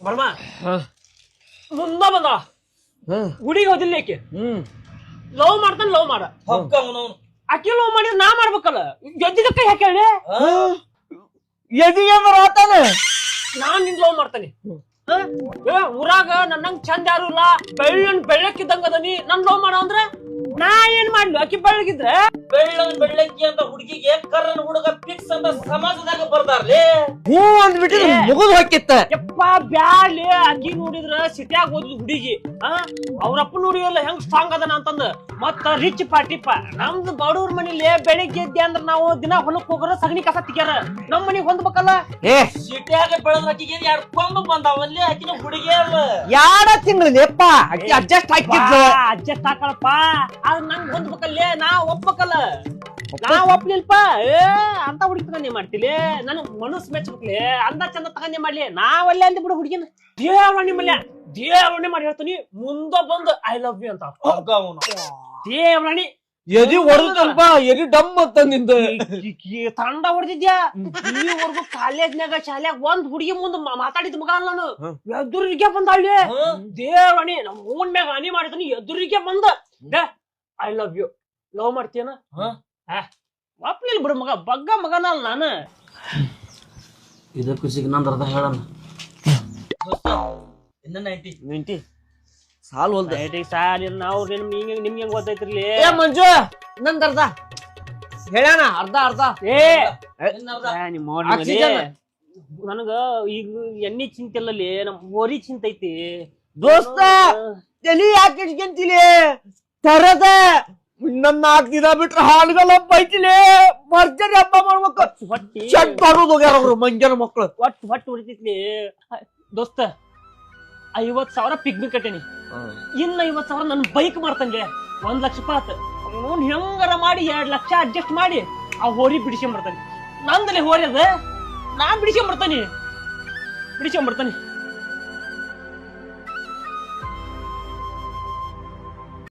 Burma ಮುಂದ ಬಂದ ಗುಡಿಗೆ ಹೋದಿಲ್ಲ ಆಕೆ ಲವ್ ಮಾಡ್ತಾನ ಲವ್ ಮಾಡ ಆಕೆ ಲವ್ ಮಾಡಿದ್ರೆ ನಾ ಮಾಡ್ಬೇಕಲ್ಲ ಎದ್ದಿದ ಕೈ ಹಾಕಿ ಹೇಳಿ ಎದಿಗೆ ಆತಾನ ನಾನ್ ನಿನ್ ಲವ್ ಮಾಡ್ತಾನೆ ಊರಾಗ ನನ್ನಂಗ್ ಚಂದ ಯಾರು ಇಲ್ಲ ಬೆಳ್ಳಕ್ಕಿದ್ದಂಗ ಅದನಿ ನನ್ ಲವ್ ಮಾಡ ಅಂದ್ರೆ ನಾ ಏನ್ ಮಾಡ್ಲಿ ಅಕ್ಕಿ ಬೆಳ್ಳಗಿದ್ರೆ ಬೆಳ್ಳಕ್ಕಿ ಅಂತ ಹುಡುಗಿಗೆ ಕರ್ರನ್ ಹುಡುಗ ಫಿಕ್ಸ್ ಅಂತ ಸಮಾಜದಾಗ ಬರ್ತಾರ್ಲಿ ಹೂ ಅಂದ್ಬಿಟ್ಟು ಮುಗಿದ್ ಹಾಕಿತ್ತ ಯಪ್ಪ ಬ್ಯಾಡ್ಲಿ ಅಕ್ಕಿ ನೋಡಿದ್ರ ಸಿಟಿಯಾಗ ಓದಿದ್ ಹುಡುಗಿ ಅವ್ರಪ್ಪ ನೋಡಿಯಲ್ಲ ಹೆಂಗ್ ಸ್ಟ್ರಾಂಗ್ ಅದನ ಅಂತಂದ ಮತ್ತ ರಿಚ್ ಪಾರ್ಟಿಪ್ಪ ನಮ್ದು ಬಡವ್ರ ಮನೇಲಿ ಬೆಳಿಗ್ಗೆ ಎದ್ದೆ ಅಂದ್ರ ನಾವು ದಿನ ಹೊಲಕ್ ಹೋಗೋರ ಸಗಣಿ ಕಸ ತಿಕ್ಯಾರ ನಮ್ ಮನಿಗ್ ಹೊಂದ್ಬೇಕಲ್ಲ ಸಿಟಿಯಾಗ ಬೆಳೆದ ಅಕ್ಕಿಗೆ 2 ಕೊಂಬ ಬಂದಾವಲ್ಲಿ ಆಕಿನ ಹುಡುಗಿ ಅಲ್ಲ 2 ತಿಂಗಳಪ್ಪ ಅಕ್ಕಿ ಅಡ್ಜಸ್ಟ್ ಹಾಕಿದ್ಲು ಅಡ್ಜಸ್ಟ್ ಹಾಕಳಪ್ಪ ಅದ್ ನಂಗ್ ಹೊಂದ್ಬೇಕಲ್ಲೇ ನಾ ಒಪ್ಬೇಕಲ್ಲ ನಾ ಒಪ್ಲಿಲ್ಪ ಅಂತ ಹುಡುಗಿ ತಗೊಂಡೇ ಮಾಡ್ತಿಲಿ ನನಗ್ ಮನಸ್ ಮೆಚ್ಬೇಕ್ಲಿ ಅಂದ ಚಂದ ತಗೊಂಡೇ ಮಾಡ್ಲಿ ನಾವಲ್ಲೇ ಅಂದ್ ಬಿಡು ಹುಡುಗಿನ ದೇವರಣಿ ಮಲ್ಯ ದೇವರಣಿ ಮಾಡಿ ಹೇಳ್ತೀನಿ ಮುಂದ ಬಂದು ಐ ಲವ್ ಯು ಅಂತ ದೇವರಣಿ ಎದಿ ಹೊಡೆದಲ್ಪ ಎದಿ ಡಮ್ ಅಂತಂದಿಂದ ತಂಡ ಹೊಡೆದಿದ್ಯಾ ಇಲ್ಲಿವರೆಗೂ ಕಾಲೇಜ್ನಾಗ ಶಾಲ್ಯಾಗ ಒಂದ್ ಹುಡುಗಿ ಮುಂದ್ ಮಾತಾಡಿದ್ ಮಗ ನಾನು ಎದುರಿಗೆ ಬಂದಾಳಿ ದೇವರಣಿ ನಮ್ ಓನ್ ಮ್ಯಾಗ ಹನಿ ಮಾಡಿದನಿ ಎದುರಿಗೆ ಬಂದ ಐ ಲವ್ ಯು ಲವ್ ಮಾಡ್ತೀಯನ ಒಪ್ಲಿಲ್ಲ ಬಿಡು ಮಗ ಬಗ್ಗ ಮಗನಲ್ಲ ನಾನು ಇದಕ್ಕೂ ಸಿಗ್ನಂದ್ ಅರ್ಧ ಹೇಳಣ ಇನ್ನ 90 ಸಾಲ್ ಹೊಲ್ದ ಸಾಲ ನಾವು ನಿಮ್ಗೆ ಹೆಂಗ್ ಗೊತ್ತೈತಿರ್ಲಿ ಮಂಜು ನಂದ್ ಅರ್ಧ ಹೇಳ್ಯಾನ ಅರ್ಧ ನನಗ ಈಗ ಎಣ್ಣೆ ಚಿಂತಿಲ್ಲಲ್ಲಿ ನಮ್ ಹೋರಿ ಚಿಂತೈತಿ ದೋಸ್ತ ತಲಿ ಯಾಕೆ ಇಟ್ಕೊಂತಿಲಿ ತರದ ನಮ್ 4 ದಿನ ಬಿಟ್ರೆ ಹಾಲ್ಗಲ್ಲ ಬೈತಿಲಿ ಭರ್ಜರಿ ಹಬ್ಬ ಮಾಡ್ಬೇಕು ಚಟ್ ಬರೋದು ಹೋಗ್ಯಾರ ಅವ್ರು ಮಂಜನ ಮಕ್ಳು ಹೊಟ್ಟು ಹೊಡಿತೈತ್ಲಿ ದೋಸ್ತ 50,000 ಪಿಗ್ನಿಕ್ ಕಟ್ಟೇನಿ ಇನ್ನ 50,000 ನನ್ ಬೈಕ್ ಮಾಡ್ತಾನೆ 1 ಲಕ್ಷ ರೂಪಾಯಿ ಆತ ಅವ್ನು ಹೆಂಗಾರ ಮಾಡಿ 2 ಲಕ್ಷ ಅಡ್ಜಸ್ಟ್ ಮಾಡಿ ಆ ಹೋರಿ ಬಿಡಿಸ್ಕೊಂಬರ್ತಾನೆ ನಂದಲ್ಲಿ ಹೋರಿ ಅದ ನಾನ್ ಬಿಡಿಸ್ಕೊಂಬರ್ತಾನೆ